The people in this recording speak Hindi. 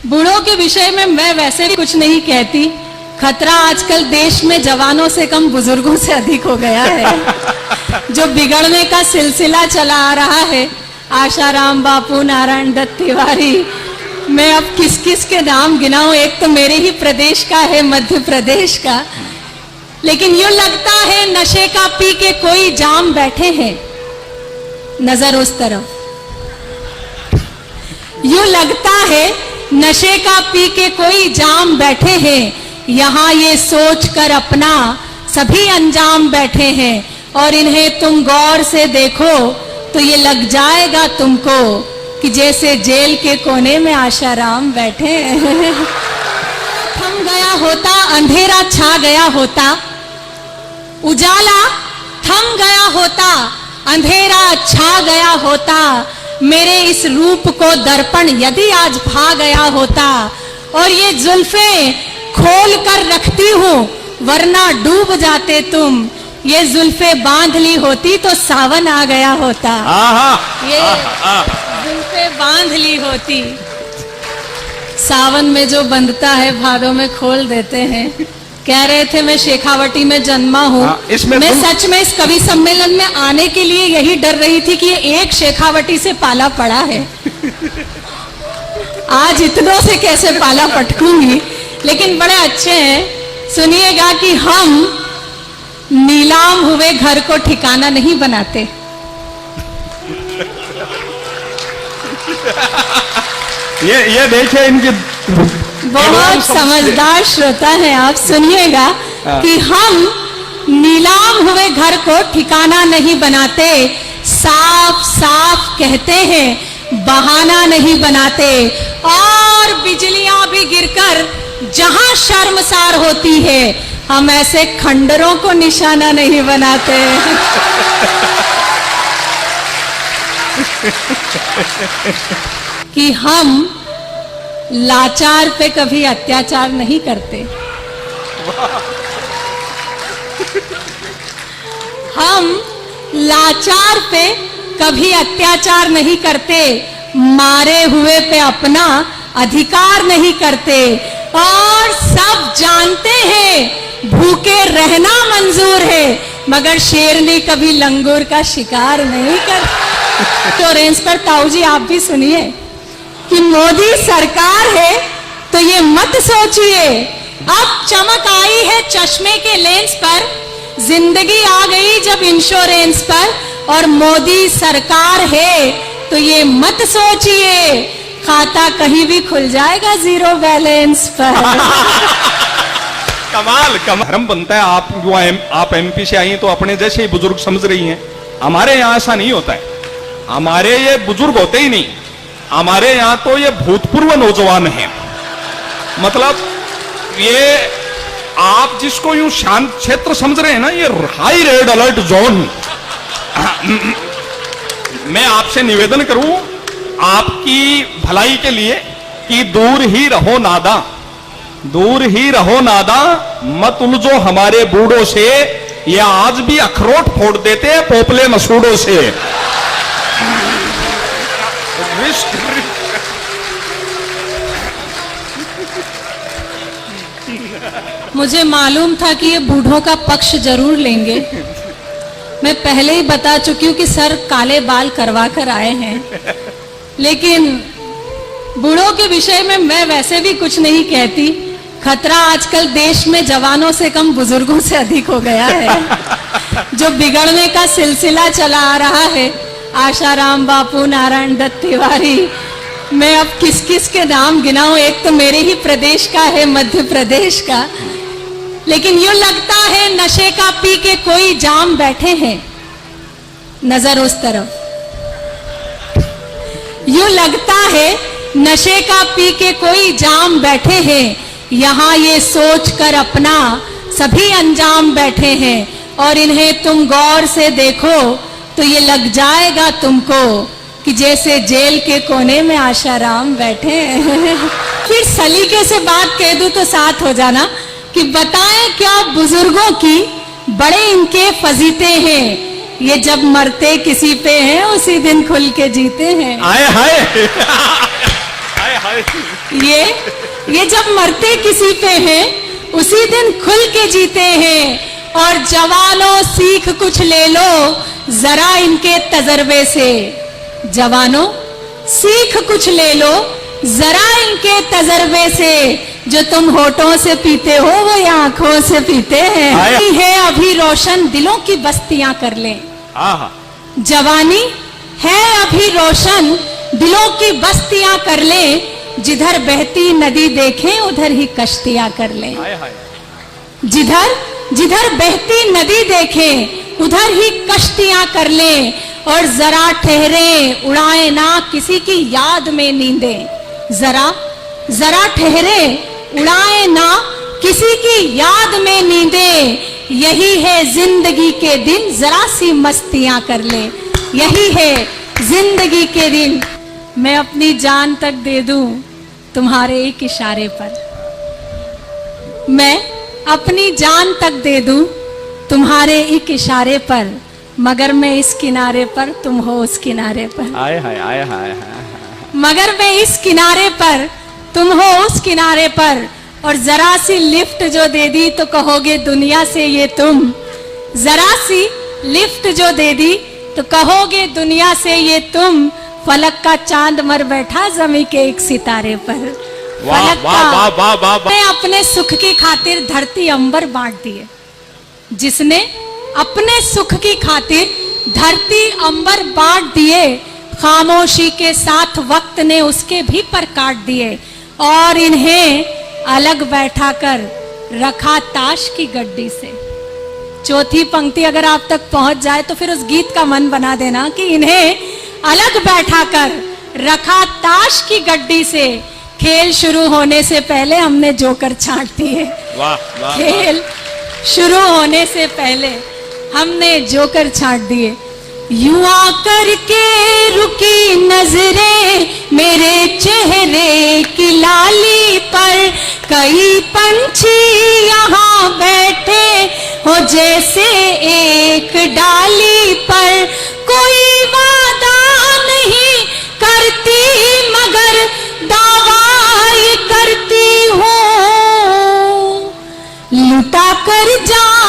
बूढ़ों के विषय में मैं वैसे भी कुछ नहीं कहती। खतरा आजकल देश में जवानों से कम बुजुर्गों से अधिक हो गया है। जो बिगड़ने का सिलसिला चला आ रहा है, आशाराम बापू, नारायण दत्त तिवारी, मैं अब किस किस के नाम गिनाऊं। एक तो मेरे ही प्रदेश का है, मध्य प्रदेश का। लेकिन यूं लगता है नशे का पी के कोई जाम बैठे हैं, नजर उस तरफ। यूं लगता है नशे का पी के कोई जाम बैठे हैं, यहाँ ये सोच कर अपना सभी अंजाम बैठे हैं। और इन्हें तुम गौर से देखो तो ये लग जाएगा तुमको कि जैसे जेल के कोने में आशाराम बैठे हैं। थम गया होता, अंधेरा छा गया होता, उजाला थम गया होता, अंधेरा छा गया होता, मेरे इस रूप को दर्पण यदि आज भा गया होता। और ये जुल्फें खोल कर रखती हूँ वरना डूब जाते तुम, ये जुल्फें बांध ली होती तो सावन आ गया होता। ये जुल्फें बांध ली होती। सावन में जो बंधता है भादों में खोल देते हैं। कह रहे थे मैं शेखावटी में जन्मा हूँ। मैं सच में इस कवि सम्मेलन में आने के लिए यही डर रही थी कि ये एक शेखावटी से पाला पड़ा है, आज इतनों से कैसे पाला पटकूंगी। लेकिन बड़े अच्छे हैं। सुनिएगा कि हम नीलाम हुए घर को ठिकाना नहीं बनाते। ये देखिए इनकी बहुत समझदार श्रोता है आप। सुनिएगा कि हम नीलाम हुए घर को ठिकाना नहीं बनाते, साफ साफ कहते हैं, बहाना नहीं बनाते। और बिजलियां भी गिरकर जहां शर्मसार होती है, हम ऐसे खंडरों को निशाना नहीं बनाते। कि हम लाचार पे कभी अत्याचार नहीं करते। हम लाचार पे कभी अत्याचार नहीं करते, मारे हुए पे अपना अधिकार नहीं करते। और सब जानते हैं भूखे रहना मंजूर है, मगर शेरनी कभी लंगूर का शिकार नहीं करती। तो रेंज पर ताऊ जी आप भी सुनिए कि मोदी सरकार है तो ये मत सोचिए, अब चमक आई है चश्मे के लेंस पर, जिंदगी आ गई जब इंश्योरेंस पर। और मोदी सरकार है तो ये मत सोचिए, खाता कहीं भी खुल जाएगा जीरो बैलेंस पर। कमाल धर्म बनता है। आप एमपी से आई हैं तो अपने जैसे ही बुजुर्ग समझ रही हैं। हमारे यहाँ ऐसा नहीं होता है। हमारे ये बुजुर्ग होते ही नहीं, हमारे यहाँ तो ये भूतपूर्व नौजवान हैं। मतलब ये आप जिसको यूं शांत क्षेत्र समझ रहे हैं ना, ये हाई रेड अलर्ट जोन। मैं आपसे निवेदन करूं आपकी भलाई के लिए कि दूर ही रहो नादा, दूर ही रहो नादा, मत उलझो हमारे बूढ़ों से, ये आज भी अखरोट फोड़ देते हैं पोपले मसूड़ों से। मुझे मालूम था कि ये बूढ़ों का पक्ष जरूर लेंगे। मैं पहले ही बता चुकी हूँ कि सर काले बाल करवा कर आए हैं। लेकिन बूढ़ों के विषय में मैं वैसे भी कुछ नहीं कहती। खतरा आजकल देश में जवानों से कम बुजुर्गों से अधिक हो गया है। जो बिगड़ने का सिलसिला चला आ रहा है, आशाराम बापू, नारायण दत्त तिवारी, मैं अब किस किस के नाम गिनाऊं। एक तो मेरे ही प्रदेश का है, मध्य प्रदेश का। लेकिन यूं लगता है नशे का पी के कोई जाम बैठे हैं, नजर उस तरफ। यूं लगता है नशे का पी के कोई जाम बैठे हैं, यहाँ ये सोच कर अपना सभी अंजाम बैठे हैं। और इन्हें तुम गौर से देखो तो ये लग जाएगा तुमको कि जैसे जेल के कोने में आशाराम बैठे हैं। फिर सलीके से बात कह दूं तो साथ हो जाना कि बताएं क्या बुजुर्गों की बड़े इनके फजीते हैं, ये जब मरते किसी पे हैं उसी दिन खुल के जीते हैं। आए हाय ये जब मरते किसी पे हैं उसी दिन खुल के जीते हैं। और जवानों सीख कुछ ले लो जरा इनके तजर्बे से, जवानों सीख कुछ ले लो जरा इनके तजर्बे से, जो तुम होठों से पीते हो वो ये आंखों से पीते हैं। है अभी रोशन दिलों की बस्तियां कर ले, जवानी है अभी रोशन दिलों की बस्तियां कर ले, जिधर बहती नदी देखें उधर ही कश्तियां कर ले। जिधर जिधर बहती नदी देखें उधर ही कश्तियां कर ले, और जरा ठहरे उड़ाए ना किसी की याद में नींदे, जरा ठहरे उड़ाए ना किसी की याद में नींदे, यही है जिंदगी के दिन जरा सी मस्तियां कर ले, यही है जिंदगी के दिन। मैं अपनी जान तक दे दूं तुम्हारे एक इशारे पर, मैं अपनी जान तक दे दूं तुम्हारे एक इशारे पर, मगर मैं इस किनारे पर तुम हो उस किनारे पर। आए हाय आए हाय, मगर मैं इस किनारे पर तुम हो उस किनारे पर, और जरा सी लिफ्ट जो दे दी तो कहोगे दुनिया से ये तुम, जरा सी लिफ्ट जो दे दी तो कहोगे दुनिया से ये तुम, फलक का चांद मर बैठा जमी के एक सितारे पर। फलक का ने अपने सुख की खातिर धरती अंबर बांट दिए, जिसने अपने सुख की खातिर धरती अंबर बांट दिए, खामोशी के साथ वक्त ने उसके भी पर काट दिए, और इन्हें अलग बैठा कर रखा ताश की गड्डी से। चौथी पंक्ति अगर आप तक पहुंच जाए तो फिर उस गीत का मन बना देना कि इन्हें अलग बैठा कर रखा ताश की गड्डी से, खेल शुरू होने से पहले हमने जोकर छांट दिए। खेल शुरू होने से पहले हमने जोकर छांट दिए। युवा करके रुकी नजरें मेरे चेहरे की लाली पर, कई पंछी यहाँ बैठे हो जैसे एक डाली पर, कोई वादा नहीं करती मगर दावा ये करती हूँ, लुटा कर जा